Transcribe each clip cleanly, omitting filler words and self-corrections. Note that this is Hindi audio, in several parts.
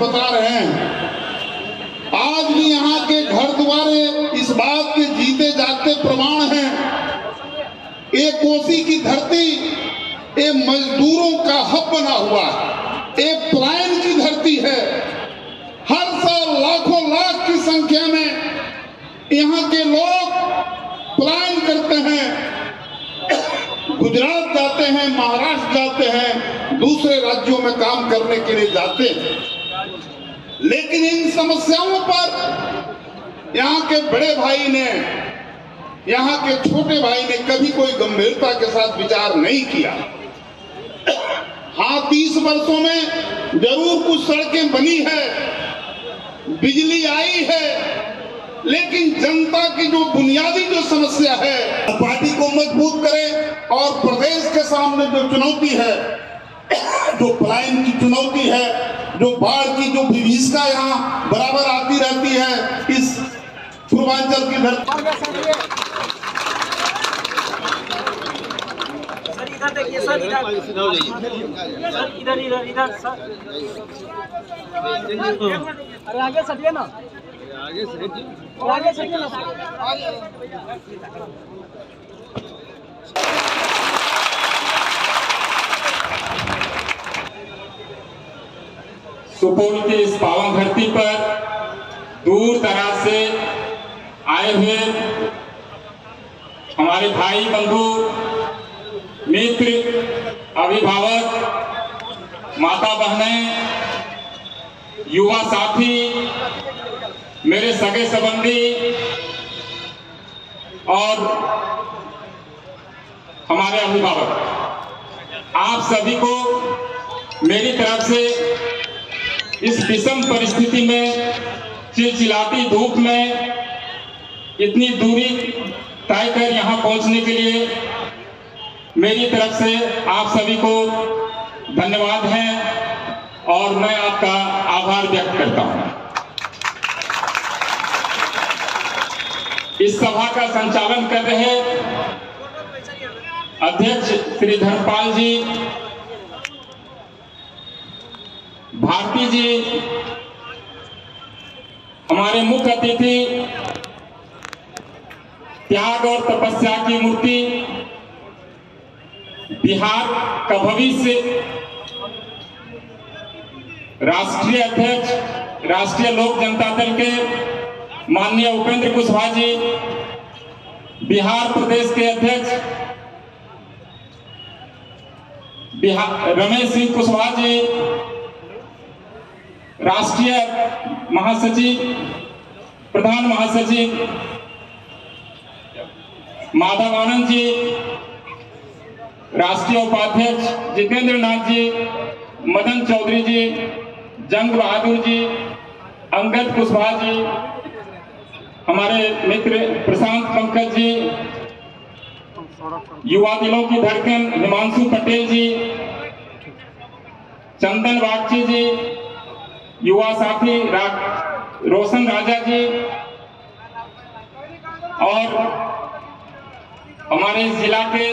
बता रहे हैं। आज भी यहाँ के घर द्वारे इस बात के जीते जागते प्रमाण हैं। ये कोसी की धरती ये मजदूरों का हब बना हुआ है, ये पलायन की धरती है। हर साल लाखों लाख की संख्या में यहाँ के लोग पलायन करते हैं, गुजरात जाते हैं, महाराष्ट्र जाते हैं, दूसरे राज्यों में काम करने के लिए जाते हैं। लेकिन इन समस्याओं पर यहाँ के बड़े भाई ने, यहाँ के छोटे भाई ने कभी कोई गंभीरता के साथ विचार नहीं किया। हाँ, 30 वर्षों में जरूर कुछ सड़कें बनी है, बिजली आई है, लेकिन जनता की जो बुनियादी जो समस्या है, पार्टी को मजबूत करें और प्रदेश के सामने जो चुनौती है, जो पलायन की चुनौती है, जो बाढ़ की जो विभीषिका यहाँ बराबर आती रहती है इस पूर्वांचल की धरती। इधर देखिए सर, इधर सर, अरे आगे सटिए ना, आगे सटिए ना। सुपौल की इस पावन धरती पर दूर दराज से आए हुए हमारे भाई बंधु मित्र, अभिभावक, माता बहनें, युवा साथी, मेरे सगे संबंधी और हमारे अभिभावक, आप सभी को मेरी तरफ से इस विषम परिस्थिति में, चिलचिलाती धूप में इतनी दूरी तय कर यहाँ पहुँचने के लिए मेरी तरफ से आप सभी को धन्यवाद है और मैं आपका आभार व्यक्त करता हूँ। इस सभा का संचालन कर रहे अध्यक्ष श्री धर्मपाल जी, भारती जी, हमारे मुख्य अतिथि, त्याग और तपस्या की मूर्ति, बिहार का भविष्य, राष्ट्रीय अध्यक्ष राष्ट्रीय लोक जनता दल के माननीय उपेंद्र कुशवाहा जी, बिहार प्रदेश के अध्यक्ष रमेश सिंह कुशवाहा जी, राष्ट्रीय महासचिव, प्रधान महासचिव माधव आनंद जी, राष्ट्रीय उपाध्यक्ष जितेंद्र नाथ जी, मदन चौधरी जी, जंग बहादुर जी, अंगद कुशवाहा जी, हमारे मित्र प्रशांत पंकज जी, युवा दिलों की धड़कन हिमांशु पटेल जी, चंदन बागची जी, युवा साथी रोशन राजा जी और हमारे जिला के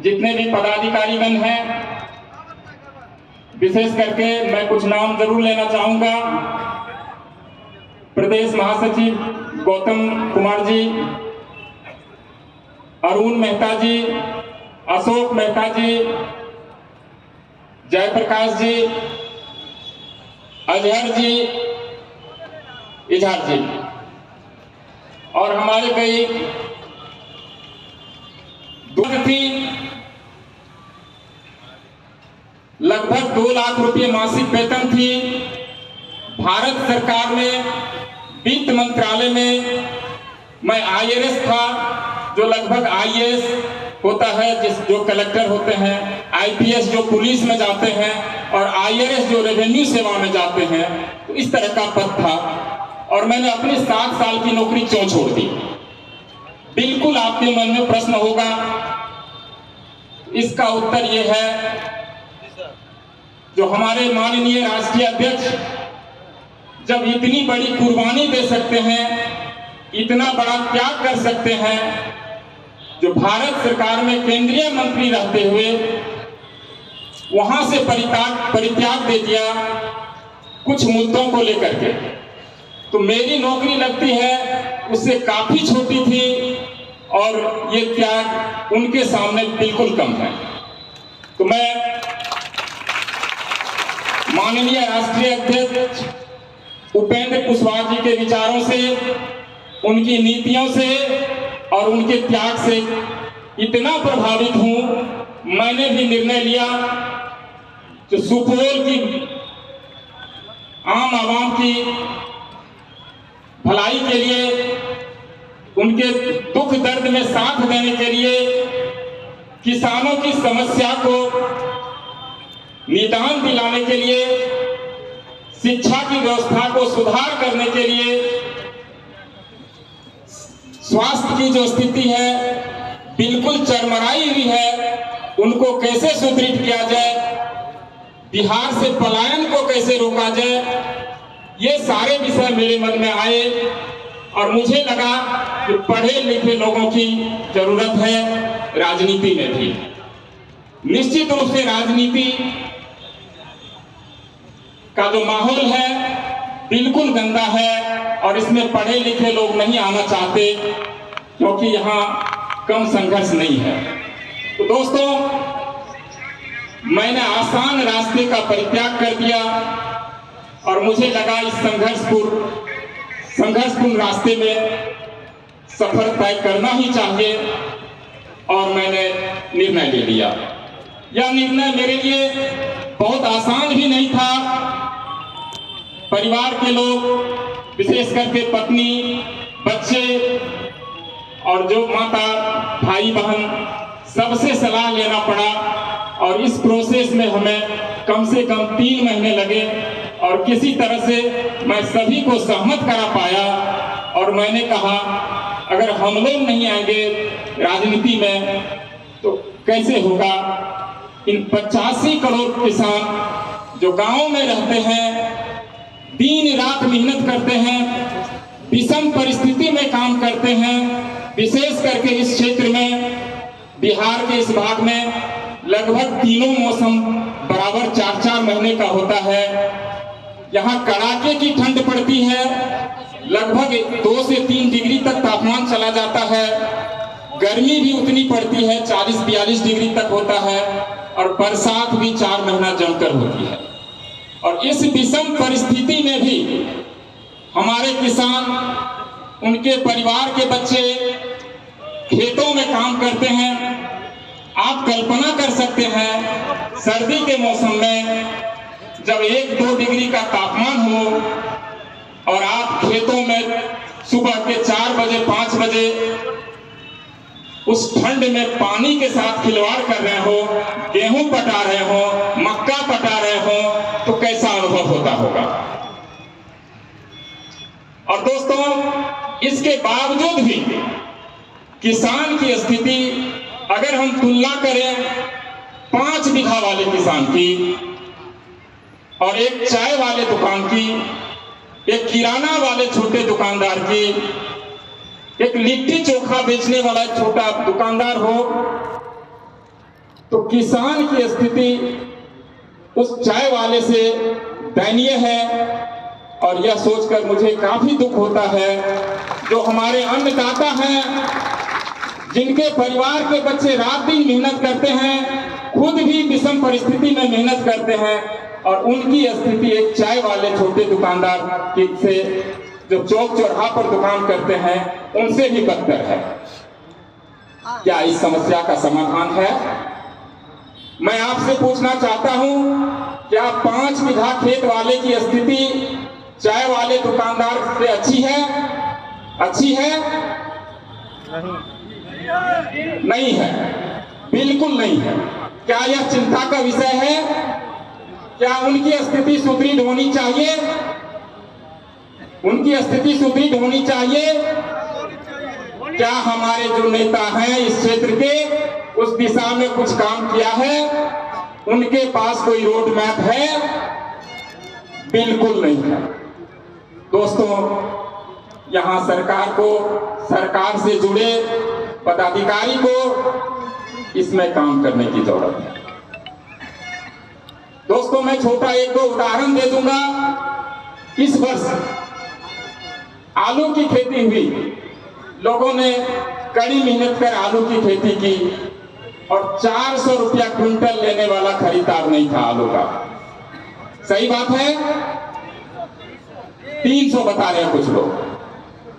जितने भी पदाधिकारीगण हैं, विशेष करके मैं कुछ नाम जरूर लेना चाहूंगा। प्रदेश महासचिव गौतम कुमार जी, अरुण मेहता जी, अशोक मेहता जी, जयप्रकाश जी, अजहर जी, इजहार जी और हमारे कई थी। लगभग 2 लाख रुपए मासिक वेतन थी। भारत सरकार में वित्त मंत्रालय में मैं आईएएस था, जो लगभग आईएएस होता है जो कलेक्टर होते हैं, आईपीएस जो पुलिस में जाते हैं और आईआरएस जो रेवेन्यू सेवा में जाते हैं, तो इस तरह का पद था। और मैंने अपनी 7 साल की नौकरी क्यों छोड़ दी? बिल्कुल आपके मन में प्रश्न होगा। इसका उत्तर यह है, जो हमारे माननीय राष्ट्रीय अध्यक्ष जब इतनी बड़ी कुर्बानी दे सकते हैं, इतना बड़ा त्याग कर सकते हैं, जो भारत सरकार में केंद्रीय मंत्री रहते हुए वहां से परित्याग दे दिया कुछ मुद्दों को लेकर के, तो मेरी नौकरी लगती है उससे काफी छोटी थी और ये त्याग उनके सामने बिल्कुल कम है। तो मैं माननीय राष्ट्रीय अध्यक्ष उपेंद्र कुशवाहा जी के विचारों से, उनकी नीतियों से और उनके त्याग से इतना प्रभावित हूं, मैंने भी निर्णय लिया कि सुपौल की आम आवाम की भलाई के लिए, उनके दुख दर्द में साथ देने के लिए, किसानों की समस्या को निदान दिलाने के लिए, शिक्षा की व्यवस्था को सुधार करने के लिए, स्वास्थ्य की जो स्थिति है बिल्कुल चरमराई हुई है, उनको कैसे सुदृढ़ किया जाए, बिहार से पलायन को कैसे रोका जाए, ये सारे विषय मेरे मन में आए और मुझे लगा कि पढ़े लिखे लोगों की जरूरत है राजनीति में भी। निश्चित रूप से राजनीति का जो माहौल है बिल्कुल गंदा है और इसमें पढ़े लिखे लोग नहीं आना चाहते, क्योंकि यहाँ कम संघर्ष नहीं है। तो दोस्तों, मैंने आसान रास्ते का परित्याग कर दिया और मुझे लगा इस संघर्षपूर्ण रास्ते में सफर तय करना ही चाहिए और मैंने निर्णय ले लिया। यह निर्णय मेरे लिए बहुत आसान भी नहीं था। परिवार के लोग, विशेष करके पत्नी, बच्चे और जो माता, भाई बहन, सबसे सलाह लेना पड़ा और इस प्रोसेस में हमें कम से कम 3 महीने लगे और किसी तरह से मैं सभी को सहमत करा पाया। और मैंने कहा अगर हम लोग नहीं आएंगे राजनीति में तो कैसे होगा। इन 85 करोड़ किसान जो गांव में रहते हैं, दिन रात मेहनत करते हैं, विषम परिस्थिति में काम करते हैं, विशेष करके इस क्षेत्र में, बिहार के इस भाग में लगभग तीनों मौसम बराबर 4-4 महीने का होता है। यहाँ कड़ाके की ठंड पड़ती है, लगभग 2 से 3 डिग्री तक तापमान चला जाता है। गर्मी भी उतनी पड़ती है, 40-42 डिग्री तक होता है और बरसात भी 4 महीना जमकर होती है। और इस विषम परिस्थिति में भी हमारे किसान, उनके परिवार के बच्चे खेतों में काम करते हैं। आप कल्पना कर सकते हैं सर्दी के मौसम में जब 1-2 डिग्री का तापमान हो और आप खेतों में सुबह के 4 बजे 5 बजे उस ठंड में पानी के साथ खिलवाड़ कर रहे हो, गेहूं पटा रहे हो, मक्का पटा रहे हो, तो कैसा अनुभव होता होगा। और दोस्तों, इसके बावजूद भी किसान की स्थिति अगर हम तुलना करें 5 बीघा वाले किसान की और एक चाय वाले दुकान की, एक किराना वाले छोटे दुकानदार की, एक लिट्टी चोखा बेचने वाला छोटा दुकानदार हो, तो किसान की स्थिति उस चाय वाले से दयनीय है। और यह सोचकर मुझे काफी दुख होता है जो हमारे अन्नदाता हैं, जिनके परिवार के बच्चे रात दिन मेहनत करते हैं, खुद भी विषम परिस्थिति में मेहनत करते हैं और उनकी स्थिति एक चाय वाले छोटे दुकानदार से जो चौक चौराहा पर दुकान करते हैं उनसे भी बदतर है। क्या इस समस्या का समाधान है? मैं आपसे पूछना चाहता हूं, क्या 5 बीघा खेत वाले की स्थिति चाय वाले दुकानदार से अच्छी है? अच्छी है? नहीं है, बिल्कुल नहीं है। क्या यह चिंता का विषय है? क्या उनकी स्थिति सुदृढ़ होनी चाहिए? उनकी स्थिति सुदृढ़ होनी चाहिए। क्या हमारे जो नेता हैं इस क्षेत्र के, उस दिशा में कुछ काम किया है? उनके पास कोई रोड मैप है? बिल्कुल नहीं है। दोस्तों, यहाँ सरकार को, सरकार से जुड़े पदाधिकारी को इसमें काम करने की जरूरत है। दोस्तों, मैं छोटा 1-2 उदाहरण दे दूंगा। इस वर्ष आलू की खेती हुई, लोगों ने कड़ी मेहनत कर आलू की खेती की और 400 रुपया क्विंटल लेने वाला खरीदार नहीं था आलू का। सही बात है? 300 बता रहे हैं कुछ लोग।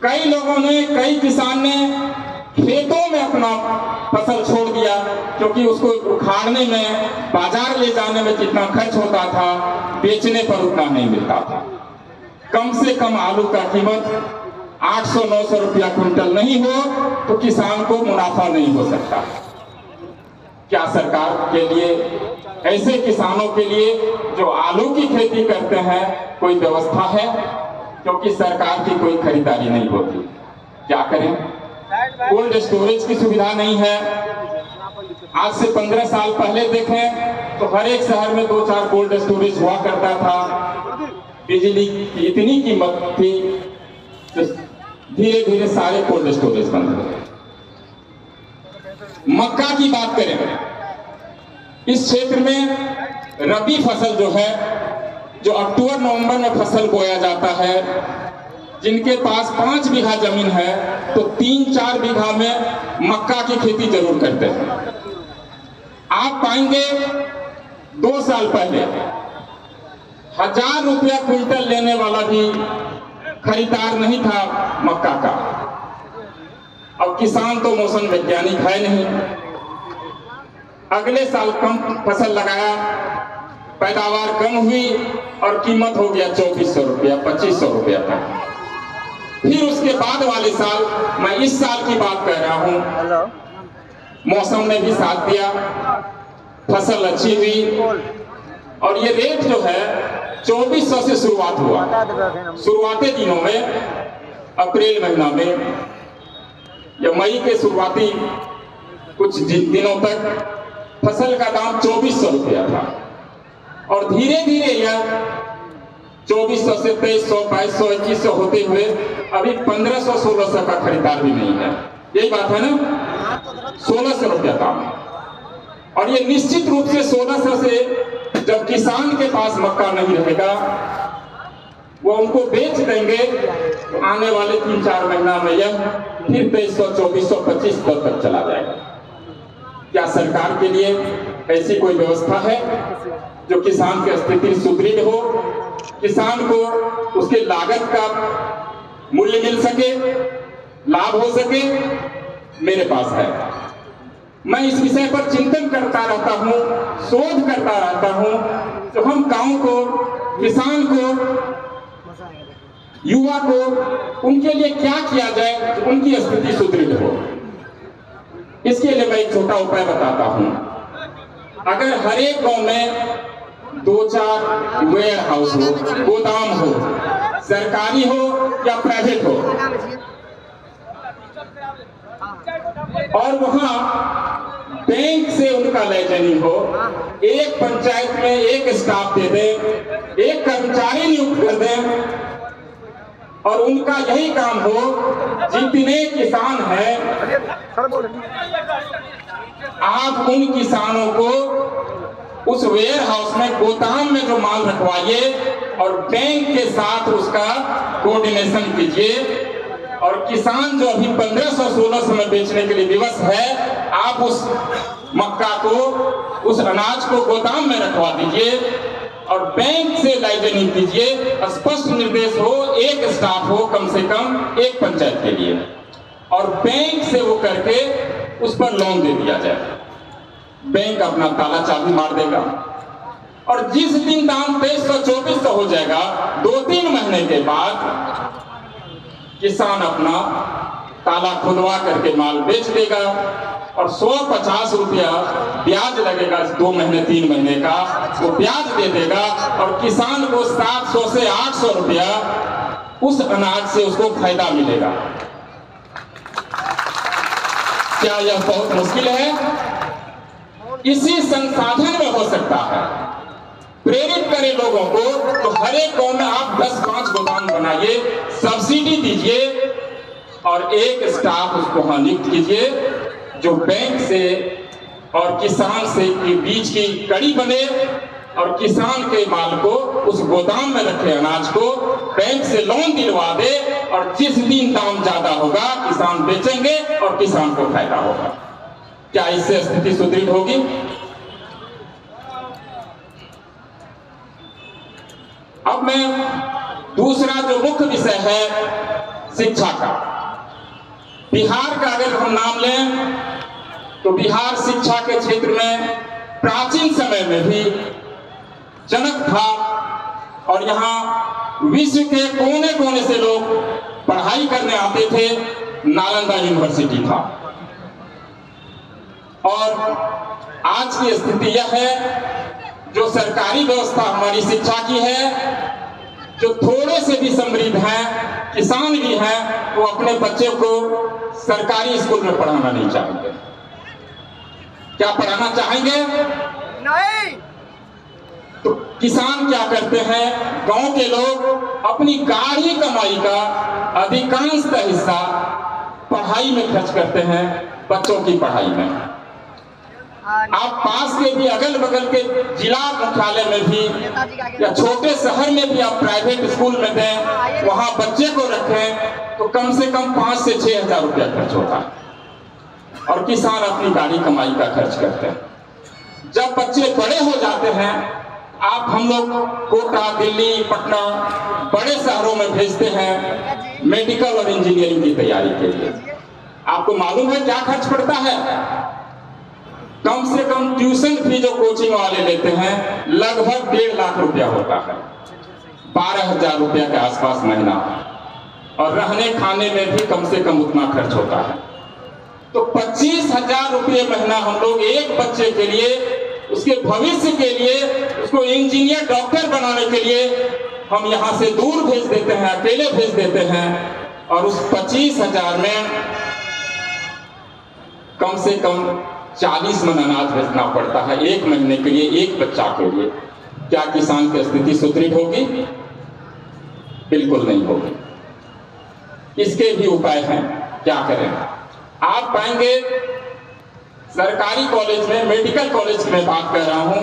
कई लोगों ने, कई किसान ने खेतों में अपना फसल छोड़ दिया, क्योंकि उसको उखाड़ने में, बाजार ले जाने में जितना खर्च होता था, बेचने पर उतना नहीं मिलता था। कम से कम आलू का कीमत 800-900 रुपया क्विंटल नहीं हो तो किसान को मुनाफा नहीं हो सकता। क्या सरकार के लिए, ऐसे किसानों के लिए जो आलू की खेती करते हैं, कोई व्यवस्था है? क्योंकि सरकार की कोई खरीदारी नहीं होती, क्या करें? कोल्ड स्टोरेज की सुविधा नहीं है। आज से 15 साल पहले देखें तो हर एक शहर में 2-4 कोल्ड स्टोरेज हुआ करता था। बिजली की इतनी कीमत थी, तो धीरे धीरे सारे कोल्ड स्टोरेज बंद हो गए। मक्का की बात करें, इस क्षेत्र में रबी फसल जो है, जो अक्टूबर-नवंबर में फसल बोया जाता है, जिनके पास 5 बीघा जमीन है तो 3-4 बीघा में मक्का की खेती जरूर करते हैं। आप पाएंगे 2 साल पहले 1000 रुपया क्विंटल लेने वाला भी खरीदार नहीं था मक्का का। अब किसान तो मौसम वैज्ञानिक है नहीं, अगले साल कम फसल लगाया, पैदावार कम हुई और कीमत हो गया 2400 रुपया, 2500 रुपया तक। फिर उसके बाद वाले साल, मैं इस साल की बात कर रहा हूं, मौसम ने भी साथ दिया, फसल अच्छी हुई और ये रेट जो है 2400 से शुरुआत हुआ। शुरुआती दिनों में, अप्रैल महीना में या मई के शुरुआती कुछ दिनों तक फसल का दाम 2400 रुपया था और धीरे धीरे यह 2400 से 2300, 2200, 2100 होते हुए अभी 1500, 1600 का खरीदार भी नहीं है। यही बात है ना? 1600 रुपया दाम है। और ये निश्चित रूप से 1600 से जब किसान के पास मक्का नहीं रहेगा, वो उनको बेच देंगे तो आने वाले 3-4 महीना में यह फिर 2300, 2400, 2500 तक चला जाएगा। क्या सरकार के लिए ऐसी कोई व्यवस्था है जो किसान की स्थिति सुदृढ़ हो, किसान को उसके लागत का मूल्य मिल सके, लाभ हो सके? मेरे पास है। मैं इस विषय पर चिंतन करता रहता हूँ, शोध करता रहता हूँ, तो हम गांव को, किसान को, युवा को, उनके लिए क्या किया जाए तो उनकी स्थिति सुदृढ़ हो। इसके लिए मैं एक छोटा उपाय बताता हूँ। अगर हर एक गांव में 2-4 वेयर हाउस हो, गोदाम हो, सरकारी हो या प्राइवेट हो, और वहां बैंक से उनका लेजनी हो, एक पंचायत में एक स्टाफ दे दें, एक कर्मचारी नियुक्त कर दें और उनका यही काम हो, जितने किसान हैं आप उन किसानों को उस वेयर हाउस में, गोदाम में जो माल रखवाइए और बैंक के साथ उसका कोऑर्डिनेशन कीजिए और किसान जो अभी 1500-1600 में बेचने के लिए विवश है, आप उस मक्का को, उस अनाज को गोदाम में रखवा दीजिए और बैंक से लाइसेंसिंग कीजिए। स्पष्ट निर्देश हो, एक स्टाफ हो कम से कम एक पंचायत के लिए, और बैंक से वो करके उस पर लोन दे दिया जाए। बैंक अपना ताला चाबी मार देगा और जिस दिन दाम 2300-2400 हो जाएगा, 2-3 महीने के बाद किसान अपना ताला खुलवा करके माल बेच देगा और 150 रुपया ब्याज लगेगा, 2 महीने 3 महीने का वो ब्याज दे देगा और किसान को 700 से 800 रुपया उस अनाज से उसको फायदा मिलेगा। क्या यह बहुत मुश्किल है? इसी संसाधन में हो सकता है। प्रेरित करें लोगों को, तो हर एक गांव में आप 10-5 गोदाम बनाइए, सब्सिडी दीजिए और एक स्टाफ उसको वहां नियुक्त कीजिए जो बैंक से और किसान से के बीच की कड़ी बने और किसान के माल को, उस गोदाम में रखे अनाज को बैंक से लोन दिलवा दे, और जिस दिन दाम ज्यादा होगा किसान बेचेंगे और किसान को फायदा होगा। क्या इससे स्थिति सुदृढ़ होगी? अब मैं दूसरा जो मुख्य विषय है शिक्षा का, बिहार का अगर हम नाम लें तो बिहार शिक्षा के क्षेत्र में प्राचीन समय में भी जनक था, और यहाँ विश्व के कोने कोने से लोग पढ़ाई करने आते थे। नालंदा यूनिवर्सिटी था। और आज की स्थिति यह है, जो सरकारी व्यवस्था हमारी शिक्षा की है, जो थोड़े से भी समृद्ध हैं, किसान भी हैं, वो अपने बच्चे को सरकारी स्कूल में पढ़ाना नहीं चाहेंगे। क्या पढ़ाना चाहेंगे? नहीं। तो किसान क्या करते हैं? गांव के लोग अपनी गाढ़ी कमाई का अधिकांशतः हिस्सा पढ़ाई में खर्च करते हैं, बच्चों की पढ़ाई में। आप पास के भी अगल बगल के जिला मुख्यालय में भी या छोटे शहर में भी आप प्राइवेट स्कूल में दें, वहां बच्चे को रखें तो कम से कम 5 से 6 हजार रुपया खर्च होता है, और किसान अपनी गाड़ी कमाई का खर्च करते हैं। जब बच्चे बड़े हो जाते हैं, आप हम लोग कोटा, दिल्ली, पटना, बड़े शहरों में भेजते हैं मेडिकल और इंजीनियरिंग की तैयारी के लिए। आपको मालूम है क्या खर्च पड़ता है? कम से कम ट्यूशन फी जो कोचिंग वाले लेते हैं लगभग 1.5 लाख रुपया होता है, 12,000 रुपया के आसपास महीना, और रहने खाने में भी कम से कम उतना खर्च होता है। तो 25,000 रुपये महीना हम लोग एक बच्चे के लिए, उसके भविष्य के लिए, उसको इंजीनियर डॉक्टर बनाने के लिए हम यहाँ से दूर भेज देते हैं, अकेले भेज देते हैं, और उस 25,000 में कम से कम 40 मन अनाज भेजना पड़ता है एक महीने के लिए, एक बच्चा के लिए। क्या किसान की स्थिति सुदृढ़ होगी? बिल्कुल नहीं होगी। इसके भी उपाय हैं, क्या करें? आप पाएंगे सरकारी कॉलेज में, मेडिकल कॉलेज में बात कर रहा हूं,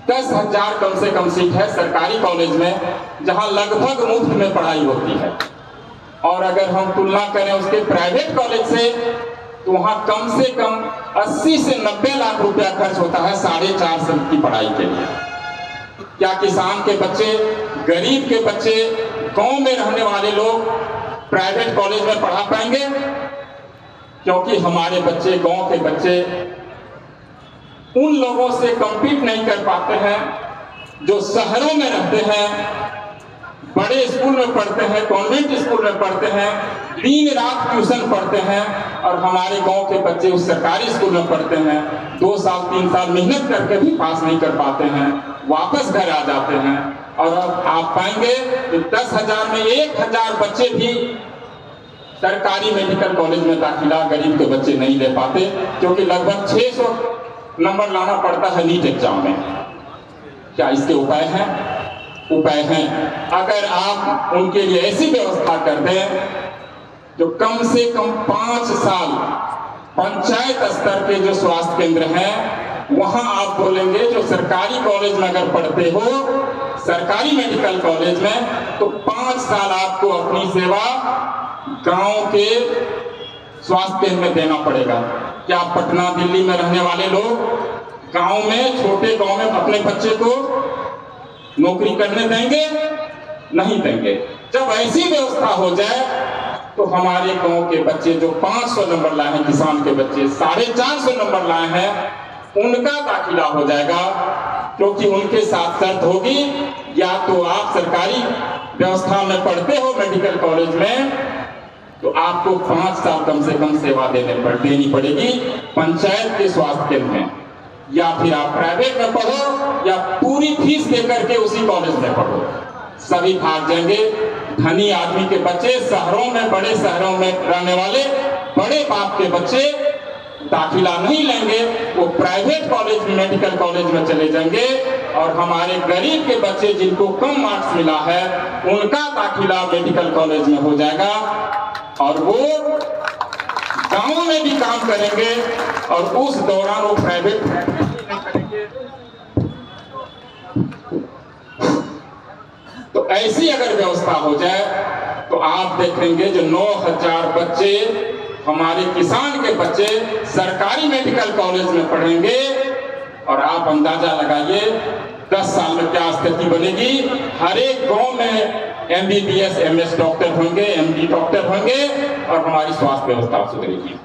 10,000 कम से कम सीट है सरकारी कॉलेज में, जहां लगभग मुफ्त में पढ़ाई होती है। और अगर हम तुलना करें उसके प्राइवेट कॉलेज से, तो वहां कम से कम 80 से 90 लाख रुपया खर्च होता है 4.5 साल की पढ़ाई के लिए। क्या किसान के बच्चे, गरीब के बच्चे, गांव में रहने वाले लोग प्राइवेट कॉलेज में पढ़ा पाएंगे? क्योंकि हमारे बच्चे, गांव के बच्चे उन लोगों से कम्पीट नहीं कर पाते हैं जो शहरों में रहते हैं, बड़े स्कूल में पढ़ते हैं, कॉन्वेंट स्कूल में पढ़ते हैं, दिन रात ट्यूशन पढ़ते हैं, और हमारे गांव के बच्चे उस सरकारी स्कूल में पढ़ते हैं, 2 साल 3 साल मेहनत करके भी पास नहीं कर पाते हैं, वापस घर आ जाते हैं। और अब आप पाएंगे कि 10,000 में 1,000 बच्चे भी सरकारी मेडिकल कॉलेज में दाखिला गरीब के बच्चे नहीं ले पाते, क्योंकि लगभग 600 नंबर लाना पड़ता है नीट एग्जाम में। क्या इसके उपाय हैं? उपाय हैं। अगर आप उनके लिए ऐसी व्यवस्था कर दें जो कम से कम 5 साल पंचायत स्तर के जो स्वास्थ्य केंद्र हैं, वहां आप बोलेंगे जो सरकारी कॉलेज में अगर पढ़ते हो, सरकारी मेडिकल कॉलेज में, तो 5 साल आपको अपनी सेवा गांव के स्वास्थ्य केंद्र में देना पड़ेगा। क्या पटना, दिल्ली में रहने वाले लोग गांव में, छोटे गांव में अपने बच्चे को नौकरी करने देंगे? नहीं देंगे। जब ऐसी व्यवस्था हो जाए तो हमारे गांव के बच्चे जो 500 नंबर लाए हैं, किसान के बच्चे 450 नंबर लाए हैं, उनका दाखिला हो जाएगा। क्योंकि उनके साथ शर्त होगी, या तो आप सरकारी व्यवस्था में पढ़ते हो मेडिकल कॉलेज में, तो आपको 5 साल कम से कम सेवा देनी पड़ेगी पंचायत के स्वास्थ्य केंद्र में, या फिर आप प्राइवेट में पढ़ो या पूरी फीस देकर के उसी कॉलेज में पढ़ो। सभी भाग जाएंगे। धनी आदमी के बच्चे, शहरों में, बड़े शहरों में रहने वाले बड़े बाप के बच्चे दाखिला नहीं लेंगे, वो प्राइवेट कॉलेज में, मेडिकल कॉलेज में चले जाएंगे, और हमारे गरीब के बच्चे जिनको कम मार्क्स मिला है उनका दाखिला मेडिकल कॉलेज में हो जाएगा, और वो गांव में भी काम करेंगे, और उस दौरान वो प्राइवेट तो ऐसी अगर व्यवस्था हो जाए तो आप देखेंगे जो 9,000 बच्चे हमारे किसान के बच्चे सरकारी मेडिकल कॉलेज में पढ़ेंगे, और आप अंदाजा लगाइए 10 साल में क्या स्थिति बनेगी। हर एक गांव में MBBS MS डॉक्टर होंगे, MD डॉक्टर होंगे, और हमारी स्वास्थ्य व्यवस्था सुधरेगी।